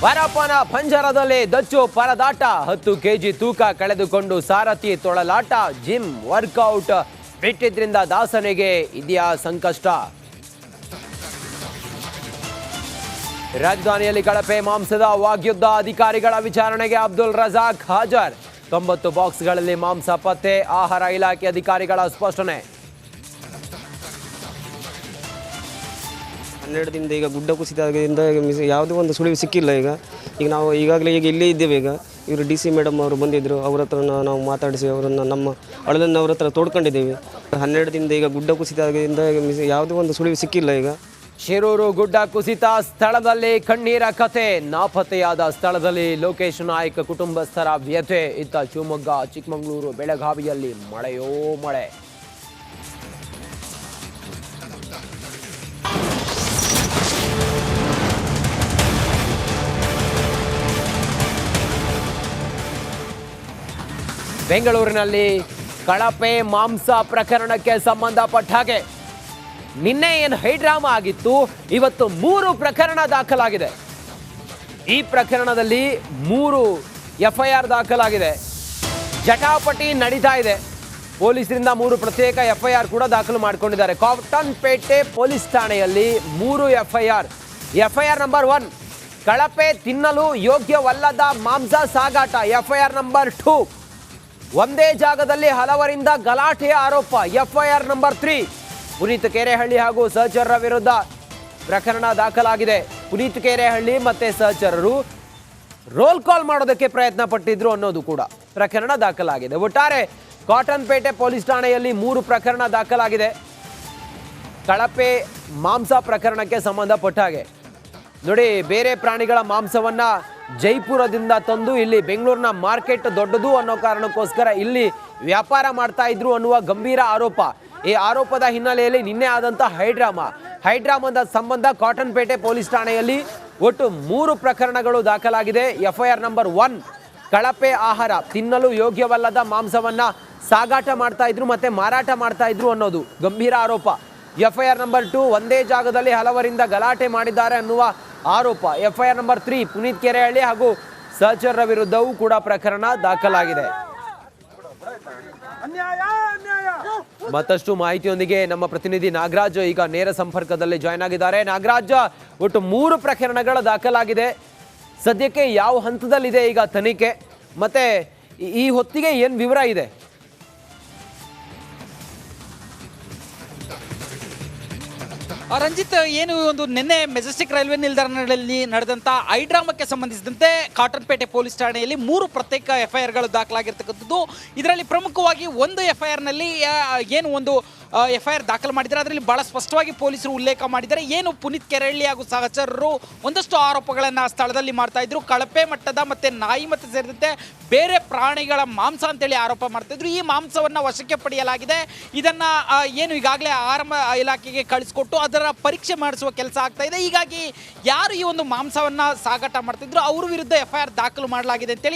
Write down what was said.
ಪರಪ್ಪನ ಪಂಜರದಲ್ಲಿ ದಚ್ಚು ಪರದಾಟ 10 ಕೆಜಿ ತೂಕ ಕಳೆದುಕೊಂಡು ಸಾರಥಿ ತೊಳಲಾಟ ಜಿಮ್ ವರ್ಕೌಟ್ ಬಿಟ್ಟಿದ್ರಿಂದ ದಾಸನಿಗೆ ಇದೆಯಾ ಸಂಕಷ್ಟ. ರಾಜಧಾನಿಯಲ್ಲಿ ಕಳಪೆ ಮಾಂಸದ ವಾಗ್ಯುದ್ಧ ಅಧಿಕಾರಿಗಳ ವಿಚಾರಣೆಗೆ ಅಬ್ದುಲ್ ರಜಾಕ್ ಹಾಜರ್. 90 ಬಾಕ್ಸ್ಗಳಲ್ಲಿ ಮಾಂಸ ಪತ್ತೆ, ಆಹಾರ ಇಲಾಖೆ ಅಧಿಕಾರಿಗಳ ಸ್ಪಷ್ಟನೆ. 12 ದಿನದಿಂದ ಈಗ ಗುಡ್ಡ ಕುಸಿತದಿಂದ ಯಾವುದೇ ಒಂದು ಸುಳಿವು ಸಿಕ್ಕಿಲ್ಲ. ಈಗ ನಾವು ಈಗಾಗಲೇ ಇಲ್ಲೇ ಇದ್ದೇವೆ. ಈಗ ಇವರು DC ಮೇಡಮ್ ಅವರು ಬಂದಿದ್ದರು, ಅವ್ರ ಹತ್ರ ನಾವು ಮಾತಾಡಿಸಿ ಅವರನ್ನು ನಮ್ಮ ಅಳಲನ್ನು ಅವ್ರ ಹತ್ರ ತೋಡ್ಕೊಂಡಿದ್ದೇವೆ. 12 ದಿನದಿಂದ ಈಗ ಗುಡ್ಡ ಕುಸಿತದಿಂದ ಯಾವುದೇ ಒಂದು ಸುಳಿವು ಸಿಕ್ಕಿಲ್ಲ. ಈಗ ಶಿರೂರು ಗುಡ್ಡ ಕುಸಿತ ಸ್ಥಳದಲ್ಲಿ ಕಣ್ಣೀರ ಕತೆ. ನಾಪತ್ತೆಯಾದ ಸ್ಥಳದಲ್ಲಿ ಲೋಕೇಶ್ ನಾಯ್ಕ್ ಕುಟುಂಬಸ್ಥರ ವ್ಯಥೆ. ಇತ್ತ ಶಿವಮೊಗ್ಗ, ಚಿಕ್ಕಮಗಳೂರು, ಬೆಳಗಾವಿಯಲ್ಲಿ ಮಳೆಯೋ ಮಳೆ. ಬೆಂಗಳೂರಿನಲ್ಲಿ ಕಳಪೆ ಮಾಂಸ ಪ್ರಕರಣಕ್ಕೆ ಸಂಬಂಧಪಟ್ಟ ಹಾಗೆ ನಿನ್ನೆ ಏನು ಹೈಡ್ರಾಮಾ ಆಗಿತ್ತು, ಇವತ್ತು 3 ಪ್ರಕರಣ ದಾಖಲಾಗಿದೆ. ಈ ಪ್ರಕರಣದಲ್ಲಿ 3 FIR ದಾಖಲಾಗಿದೆ. ಜಟಾಪಟಿ ನಡೀತಾ ಇದೆ. ಪೊಲೀಸರಿಂದ 3 ಪ್ರತ್ಯೇಕ FIR ಕೂಡ ದಾಖಲು ಮಾಡಿಕೊಂಡಿದ್ದಾರೆ. ಕಾಟನ್ಪೇಟೆ ಪೊಲೀಸ್ ಠಾಣೆಯಲ್ಲಿ 3 FIR. FIR ನಂಬರ್ 1 ಕಳಪೆ ತಿನ್ನಲು ಯೋಗ್ಯವಲ್ಲದ ಮಾಂಸ ಸಾಗಾಟ. FIR ನಂಬರ್ 2 ಒಂದೇ ಜಾಗದಲ್ಲಿ ಹಲವರಿಂದ ಗಲಾಟೆಯ ಆರೋಪ. FIR ನಂಬರ್ 3 ಪುನೀತ್ ಕೆರೆಹಳ್ಳಿ ಹಾಗೂ ಸಹಚರರ ವಿರುದ್ಧ ಪ್ರಕರಣ ದಾಖಲಾಗಿದೆ. ಪುನೀತ್ ಕೆರೆಹಳ್ಳಿ ಮತ್ತೆ ಸಹಚರರು ರೋಲ್ ಕಾಲ್ ಮಾಡೋದಕ್ಕೆ ಪ್ರಯತ್ನ ಪಟ್ಟಿದ್ರು ಅನ್ನೋದು ಕೂಡ ಪ್ರಕರಣ ದಾಖಲಾಗಿದೆ. ಒಟ್ಟಾರೆ ಕಾಟನ್ಪೇಟೆ ಪೊಲೀಸ್ ಠಾಣೆಯಲ್ಲಿ 3 ಪ್ರಕರಣ ದಾಖಲಾಗಿದೆ. ಕಳಪೆ ಮಾಂಸ ಪ್ರಕರಣಕ್ಕೆ ಸಂಬಂಧಪಟ್ಟ ಹಾಗೆ ನೋಡಿ, ಬೇರೆ ಪ್ರಾಣಿಗಳ ಮಾಂಸವನ್ನ ಜೈಪುರದಿಂದ ತಂದು ಇಲ್ಲಿ ಬೆಂಗಳೂರಿನ ಮಾರ್ಕೆಟ್ ದೊಡ್ಡದು ಅನ್ನೋ ಕಾರಣಕ್ಕೋಸ್ಕರ ಇಲ್ಲಿ ವ್ಯಾಪಾರ ಮಾಡ್ತಾ ಇದ್ರು ಅನ್ನುವ ಗಂಭೀರ ಆರೋಪ. ಈ ಆರೋಪದ ಹಿನ್ನೆಲೆಯಲ್ಲಿ ನಿನ್ನೆ ಆದಂಥ ಹೈಡ್ರಾಮಾದ ಸಂಬಂಧ ಕಾಟನ್ಪೇಟೆ ಪೊಲೀಸ್ ಠಾಣೆಯಲ್ಲಿ ಒಟ್ಟು 3 ಪ್ರಕರಣಗಳು ದಾಖಲಾಗಿದೆ. FIR ನಂಬರ್ 1 ಕಳಪೆ ಆಹಾರ, ತಿನ್ನಲು ಯೋಗ್ಯವಲ್ಲದ ಮಾಂಸವನ್ನ ಸಾಗಾಟ ಮಾಡ್ತಾ ಇದ್ರು ಮತ್ತೆ ಮಾರಾಟ ಮಾಡ್ತಾ ಇದ್ರು ಅನ್ನೋದು ಗಂಭೀರ ಆರೋಪ. FIR ನಂಬರ್ 2 ಒಂದೇ ಜಾಗದಲ್ಲಿ ಹಲವರಿಂದ ಗಲಾಟೆ ಮಾಡಿದ್ದಾರೆ ಅನ್ನುವ ಆರೋಪ. FIR ನಂಬರ್ 3 ಪುನೀತ್ ಕೆರೆಹಳ್ಳಿ ಹಾಗೂ ಸಹಚರರ ವಿರುದ್ಧವೂ ಕೂಡ ಪ್ರಕರಣ ದಾಖಲಾಗಿದೆ. ಮತ್ತಷ್ಟು ಮಾಹಿತಿಯೊಂದಿಗೆ ನಮ್ಮ ಪ್ರತಿನಿಧಿ ನಾಗರಾಜ್ ಈಗ ನೇರ ಸಂಪರ್ಕದಲ್ಲಿ ಜಾಯ್ನ್ ಆಗಿದ್ದಾರೆ. ನಾಗರಾಜ್, ಒಟ್ಟು 3 ಪ್ರಕರಣಗಳ ದಾಖಲಾಗಿದೆ. ಸದ್ಯಕ್ಕೆ ಯಾವ ಹಂತದಲ್ಲಿದೆ ಈಗ ತನಿಖೆ, ಮತ್ತೆ ಈ ಹೊತ್ತಿಗೆ ಏನು ವಿವರ ಇದೆ? ರಂಜಿತ್, ಏನು ಒಂದು ನಿನ್ನೆ ಮೆಜೆಸ್ಟಿಕ್ ರೈಲ್ವೆ ನಿಲ್ದಾಣದಲ್ಲಿ ನಡೆದಂಥ ಹೈಡ್ರಾಮಕ್ಕೆ ಸಂಬಂಧಿಸಿದಂತೆ ಕಾಟನ್ಪೇಟೆ ಪೊಲೀಸ್ ಠಾಣೆಯಲ್ಲಿ 3 ಪ್ರತ್ಯೇಕ FIRಗಳು ದಾಖಲಾಗಿರ್ತಕ್ಕಂಥದ್ದು. ಇದರಲ್ಲಿ ಪ್ರಮುಖವಾಗಿ ಒಂದು FIRನಲ್ಲಿ ಏನು ಒಂದು FIR ದಾಖಲು ಮಾಡಿದ್ದಾರೆ, ಅದರಲ್ಲಿ ಭಾಳ ಸ್ಪಷ್ಟವಾಗಿ ಪೊಲೀಸರು ಉಲ್ಲೇಖ ಮಾಡಿದ್ದಾರೆ. ಏನು ಪುನೀತ್ ಕೆರೆಹಳ್ಳಿ ಹಾಗೂ ಸಹಚರರು ಒಂದಷ್ಟು ಆರೋಪಗಳನ್ನು ಸ್ಥಳದಲ್ಲಿ ಮಾಡ್ತಾ ಇದ್ರು. ಕಳಪೆ ಮಟ್ಟದ ಮತ್ತು ನಾಯಿ ಮತ್ತು ಸೇರಿದಂತೆ ಬೇರೆ ಪ್ರಾಣಿಗಳ ಮಾಂಸ ಅಂತೇಳಿ ಆರೋಪ ಮಾಡ್ತಾಯಿದ್ರು. ಈ ಮಾಂಸವನ್ನು ವಶಕ್ಕೆ ಪಡೆಯಲಾಗಿದೆ. ಇದನ್ನು ಏನು ಈಗಾಗಲೇ ಆಹಾರ ಇಲಾಖೆಗೆ ಕಳಿಸ್ಕೊಟ್ಟು ಅದರ ಪರೀಕ್ಷೆ ಮಾಡಿಸುವ ಕೆಲಸ ಆಗ್ತಾ ಇದೆ. ಹೀಗಾಗಿ ಯಾರು ಈ ಒಂದು ಮಾಂಸವನ್ನು ಸಾಗಾಟ ಮಾಡ್ತಿದ್ರು ಅವ್ರ ವಿರುದ್ಧ FIR ದಾಖಲು ಮಾಡಲಾಗಿದೆ ಅಂತೇಳಿ